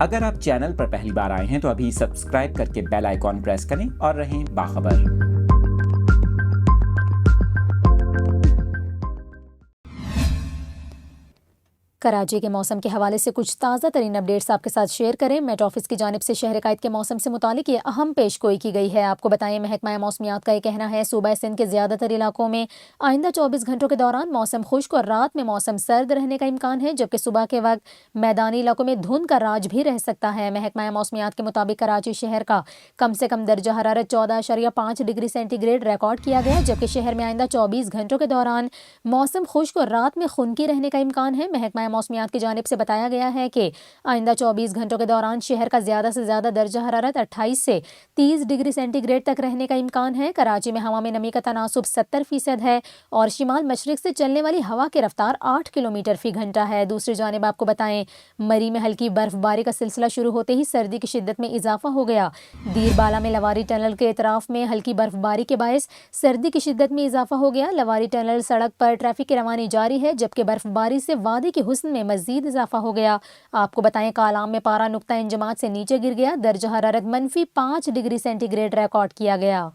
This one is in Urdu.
اگر آپ چینل پر پہلی بار آئے ہیں تو ابھی سبسکرائب کر کے بیل آئیکن پریس کریں اور رہیں باخبر۔ کراچی کے موسم کے حوالے سے کچھ تازہ ترین اپڈیٹس آپ کے ساتھ شیئر کریں۔ میٹ آفس کی جانب سے شہر قائد کے موسم سے متعلق یہ اہم پیش گوئی کی گئی ہے۔ آپ کو بتائیں، محکمہ موسمیات کا یہ کہنا ہے صوبہ سندھ کے زیادہ تر علاقوں میں آئندہ 24 گھنٹوں کے دوران موسم خشک اور رات میں موسم سرد رہنے کا امکان ہے، جبکہ صبح کے وقت میدانی علاقوں میں دھند کا راج بھی رہ سکتا ہے۔ محکمہ موسمیات کے مطابق کراچی شہر کا کم سے کم درجہ حرارت 14.5 ڈگری سینٹی گریڈ ریکارڈ کیا گیا، جبکہ شہر میں آئندہ 24 گھنٹوں کے دوران موسم خشک اور رات میں خنکی رہنے کا امکان ہے۔ محکمہ موسمیات کی جانب سے بتایا گیا ہے کہ آئندہ 24 گھنٹوں کے دوران شہر کا زیادہ سے زیادہ درجہ حرارت 28 سے 30 ڈگری سینٹی گریڈ تک رہنے کا امکان ہے۔ کراچی میں ہوا میں نمی کا تناسب 70% ہے اور شمال مشرق سے چلنے والی ہوا کی رفتار 8 کلومیٹر فی گھنٹہ ہے۔ دوسری جانب آپ کو بتائیں، مری میں ہلکی برف باری کا سلسلہ شروع ہوتے ہی سردی کی شدت میں اضافہ ہو گیا۔ دیر بالا میں لواری ٹنل کے اطراف میں ہلکی برف باری کے باعث سردی کی شدت میں اضافہ ہو گیا۔ لواری ٹنل سڑک پر ٹریفک کی روانی جاری ہے، جبکہ برف باری سے وادی کے حسن میں مزید اضافہ ہو گیا۔ آپ کو بتائیں، کالام میں پارا نقطہ انجماد سے نیچے گر گیا، درجہ حرارت -5 ڈگری سینٹی گریڈ ریکارڈ کیا گیا۔